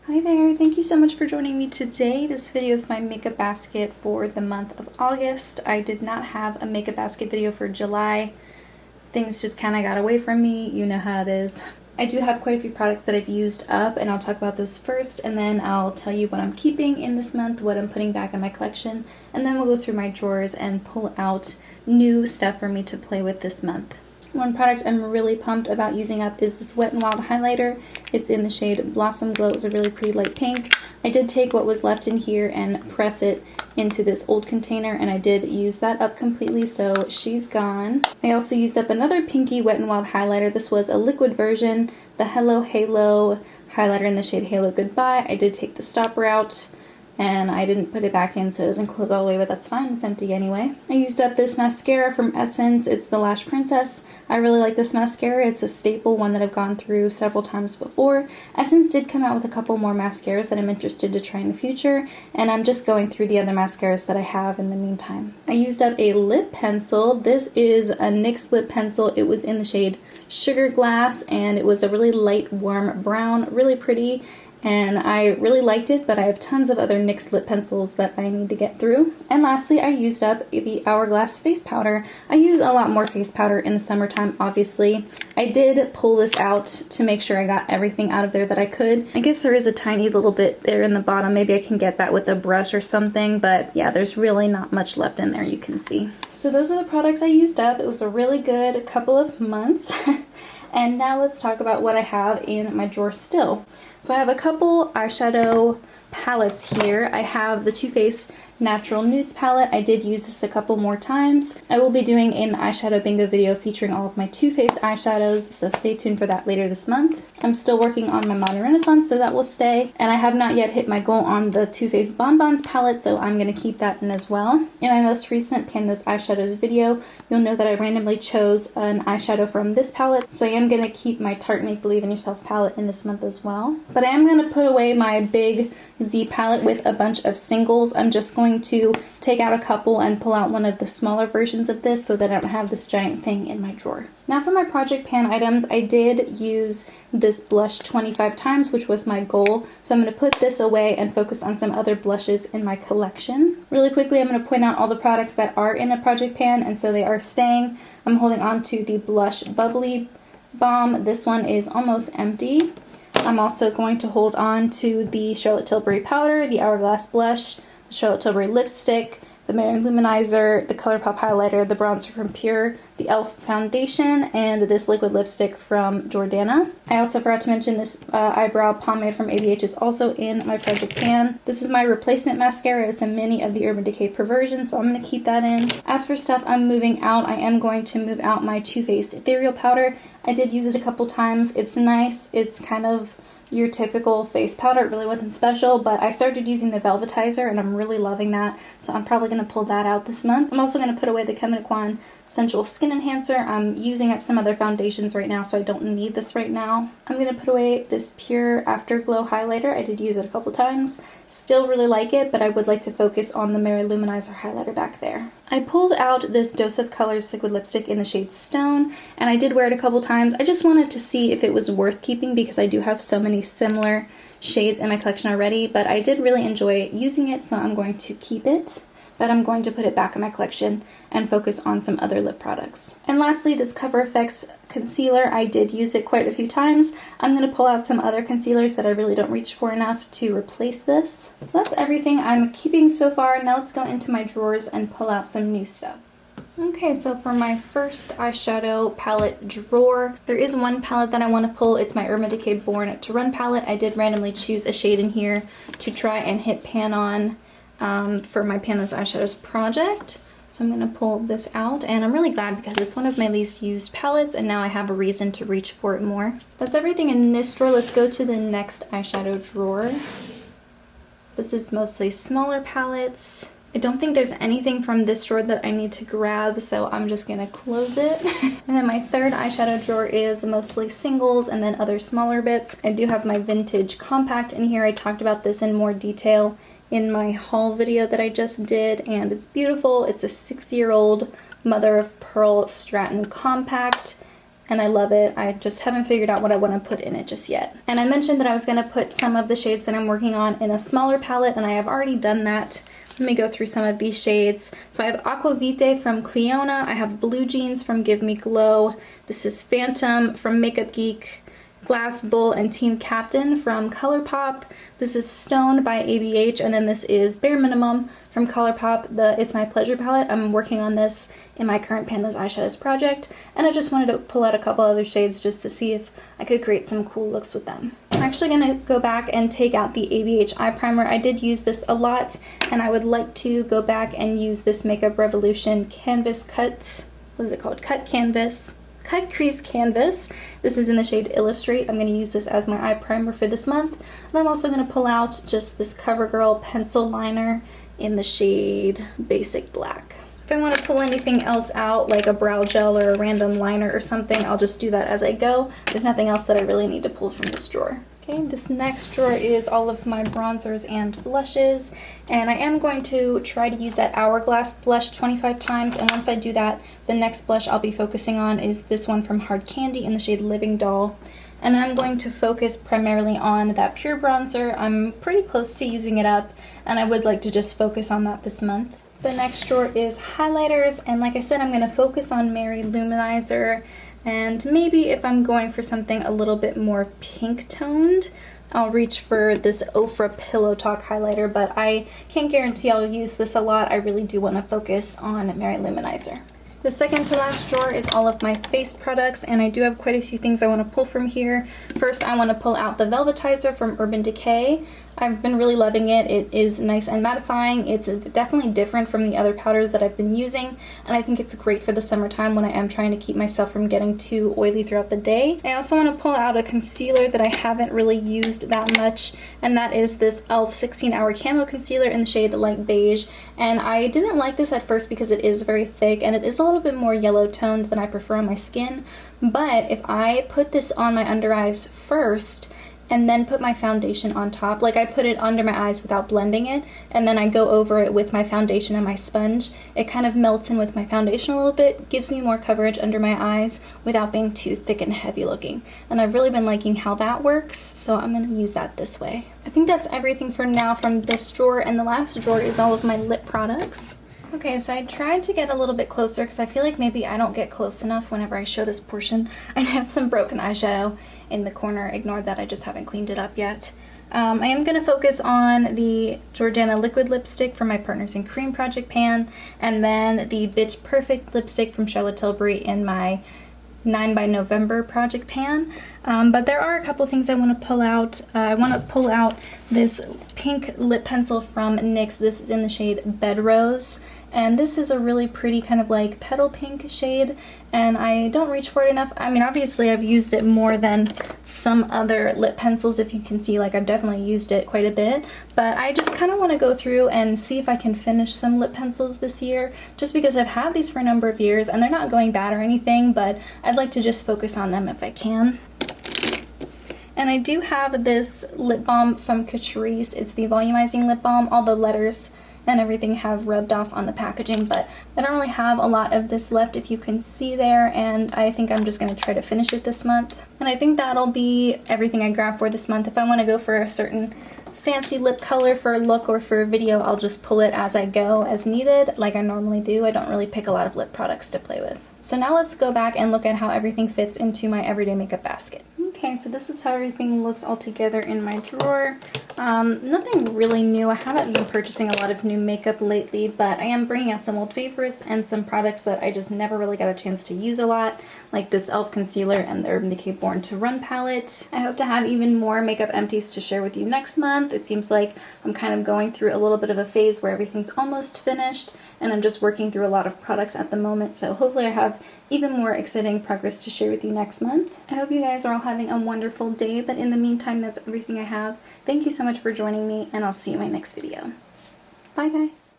Hi there, thank you so much for joining me today. This video is my makeup basket for the month of August. I did not have a makeup basket video for July. Things just kind of got away from me, you know how it is. I do have quite a few products that I've used up and I'll talk about those first, and then I'll tell you what I'm keeping in this month, what I'm putting back in my collection, and then we'll go through my drawers and pull out new stuff for me to play with this month. One product I'm really pumped about using up is this Wet n Wild highlighter. It's in the shade Blossom Glow. It's a really pretty light pink. I did take what was left in here and press it into this old container, and I did use that up completely, so she's gone. I also used up another pinky Wet n Wild highlighter. This was a liquid version, the Hello Halo highlighter in the shade Halo Goodbye. I did take the stopper out, and I didn't put it back in so it doesn't close all the way, but that's fine, it's empty anyway. I used up this mascara from Essence. It's the Lash Princess. I really like this mascara. It's a staple, one that I've gone through several times before. Essence did come out with a couple more mascaras that I'm interested to try in the future, and I'm just going through the other mascaras that I have in the meantime. I used up a lip pencil. This is a NYX lip pencil. It was in the shade Sugar Glass, and it was a really light warm brown, really pretty. And I really liked it, but I have tons of other NYX lip pencils that I need to get through. And lastly, I used up the Hourglass face powder. I use a lot more face powder in the summertime, obviously. I did pull this out to make sure I got everything out of there that I could. I guess there is a tiny little bit there in the bottom. Maybe I can get that with a brush or something, but yeah, there's really not much left in there, you can see. So those are the products I used up. It was a really good couple of months. And now let's talk about what I have in my drawer still. So I have a couple eyeshadow palettes here. I have the Too Faced Natural Nudes palette. I did use this a couple more times. I will be doing an eyeshadow bingo video featuring all of my Too Faced eyeshadows, so stay tuned for that later this month. I'm still working on my Modern Renaissance, so that will stay. And I have not yet hit my goal on the Too Faced Bonbons palette, so I'm going to keep that in as well. In my most recent Pan Those Eyeshadows video, you'll know that I randomly chose an eyeshadow from this palette, so I am going to keep my Tarte Make Believe in Yourself palette in this month as well. But I am going to put away my big Z palette with a bunch of singles. I'm just going to take out a couple and pull out one of the smaller versions of this so that I don't have this giant thing in my drawer. Now for my Project Pan items, I did use this blush 25 times, which was my goal. So I'm going to put this away and focus on some other blushes in my collection. Really quickly, I'm going to point out all the products that are in a Project Pan, and so they are staying. I'm holding on to the Blush Bubbly Balm. This one is almost empty. I'm also going to hold on to the Charlotte Tilbury powder, the Hourglass blush, the Charlotte Tilbury lipstick, the Mary Luminizer, the ColourPop highlighter, the bronzer from Pure, the e.l.f. foundation, and this liquid lipstick from Jordana. I also forgot to mention this eyebrow pomade from ABH is also in my Project Pan. This is my replacement mascara. It's a mini of the Urban Decay Perversion, so I'm going to keep that in. As for stuff I'm moving out, I am going to move out my Too Faced Ethereal powder. I did use it a couple times. It's nice. It's kind of your typical face powder. It really wasn't special, but I started using the Velvetizer and I'm really loving that, so I'm probably going to pull that out this month. I'm also going to put away the Kem & Kwan Sensual Skin Enhancer. I'm using up some other foundations right now, so I don't need this right now. I'm going to put away this Pure Afterglow highlighter. I did use it a couple times. Still really like it, but I would like to focus on the Mary Luminizer highlighter back there. I pulled out this Dose of Colors liquid lipstick in the shade Stone, and I did wear it a couple times. I just wanted to see if it was worth keeping because I do have so many similar shades in my collection already, but I did really enjoy using it, so I'm going to keep it. But I'm going to put it back in my collection and focus on some other lip products. And lastly, this Cover FX concealer. I did use it quite a few times. I'm going to pull out some other concealers that I really don't reach for enough to replace this. So that's everything I'm keeping so far. Now let's go into my drawers and pull out some new stuff. Okay, so for my first eyeshadow palette drawer, there is one palette that I want to pull. It's my Urban Decay Born to Run palette. I did randomly choose a shade in here to try and hit pan on for my Pan Those Eyeshadows project. So I'm going to pull this out, and I'm really glad because it's one of my least used palettes, and now I have a reason to reach for it more. That's everything in this drawer. Let's go to the next eyeshadow drawer. This is mostly smaller palettes. I don't think there's anything from this drawer that I need to grab, so I'm just going to close it. And then my third eyeshadow drawer is mostly singles and then other smaller bits. I do have my Vintage Compact in here. I talked about this in more detail in my haul video that I just did, and it's beautiful. It's a 60-year-old mother of pearl Stratton compact, and I love it. I just haven't figured out what I want to put in it just yet. And I mentioned that I was going to put some of the shades that I'm working on in a smaller palette, and I have already done that. Let me go through some of these shades. So I have Aqua Vitae from Cleona. I have Blue Jeans from Give Me Glow. This is Phantom from Makeup Geek. Glass Bull and Team Captain from ColourPop. This is Stone by ABH, and then this is Bare Minimum from ColourPop, the It's My Pleasure palette. I'm working on this in my current Pan Those Eyeshadows project, and I just wanted to pull out a couple other shades just to see if I could create some cool looks with them. I'm actually going to go back and take out the ABH eye primer. I did use this a lot, and I would like to go back and use this Makeup Revolution Canvas Cut, what is it called? Cut Crease Canvas. This is in the shade Illustrate. I'm going to use this as my eye primer for this month. And I'm also going to pull out just this CoverGirl pencil liner in the shade Basic Black. If I want to pull anything else out, like a brow gel or a random liner or something, I'll just do that as I go. There's nothing else that I really need to pull from this drawer. Okay, this next drawer is all of my bronzers and blushes, and I am going to try to use that Hourglass blush 25 times, and once I do that, the next blush I'll be focusing on is this one from Hard Candy in the shade Living Doll. And I'm going to focus primarily on that pure bronzer. I'm pretty close to using it up, and I would like to just focus on that this month. The next drawer is highlighters, and like I said, I'm going to focus on Mary Luminizer. And maybe if I'm going for something a little bit more pink toned, I'll reach for this Ofra Pillow Talk highlighter, but I can't guarantee I'll use this a lot. I really do want to focus on Mary Luminizer. The second to last drawer is all of my face products, and I do have quite a few things I want to pull from here. First, I want to pull out the Velvetizer from Urban Decay. I've been really loving it. It is nice and mattifying. It's definitely different from the other powders that I've been using, and I think it's great for the summertime when I am trying to keep myself from getting too oily throughout the day. I also want to pull out a concealer that I haven't really used that much, and that is this e.l.f. 16-Hour Camo Concealer in the shade Light Beige. And I didn't like this at first because it is very thick, and it is a little bit more yellow toned than I prefer on my skin. But if I put this on my under eyes first, and then put my foundation on top. Like, I put it under my eyes without blending it, and then I go over it with my foundation and my sponge. It kind of melts in with my foundation a little bit, gives me more coverage under my eyes without being too thick and heavy looking. And I've really been liking how that works, so I'm going to use that this way. I think that's everything for now from this drawer, and the last drawer is all of my lip products. Okay, so I tried to get a little bit closer because I feel like maybe I don't get close enough whenever I show this portion. I have some broken eyeshadow in the corner. Ignore that, I just haven't cleaned it up yet. I am going to focus on the Jordana liquid lipstick from my Partners in Cream project pan, and then the Bitch Perfect lipstick from Charlotte Tilbury in my 9 by November project pan. But there are a couple things I want to pull out. I want to pull out this pink lip pencil from NYX. This is in the shade Bed Rose, and this is a really pretty kind of like petal pink shade, and I don't reach for it enough. I mean, obviously I've used it more than some other lip pencils. If you can see, like, I've definitely used it quite a bit, but I just kind of want to go through and see if I can finish some lip pencils this year, just because I've had these for a number of years and they're not going bad or anything, but I'd like to just focus on them if I can. And I do have this lip balm from Catrice. It's the volumizing lip balm. All the letters and everything have rubbed off on the packaging, but I don't really have a lot of this left, if you can see there, and I think I'm just going to try to finish it this month. And I think that'll be everything I grab for this month. If I want to go for a certain fancy lip color for a look or for a video, I'll just pull it as I go, as needed, like I normally do. I don't really pick a lot of lip products to play with. So now let's go back and look at how everything fits into my everyday makeup basket. Okay, so this is how everything looks all together in my drawer. Nothing really new. I haven't been purchasing a lot of new makeup lately, but I am bringing out some old favorites and some products that I just never really got a chance to use a lot, like this e.l.f. concealer and the Urban Decay Born to Run palette. I hope to have even more makeup empties to share with you next month. It seems like I'm kind of going through a little bit of a phase where everything's almost finished, and I'm just working through a lot of products at the moment, so hopefully I have even more exciting progress to share with you next month. I hope you guys are all having a wonderful day, but in the meantime, that's everything I have. Thank you so much for joining me, and I'll see you in my next video. Bye, guys.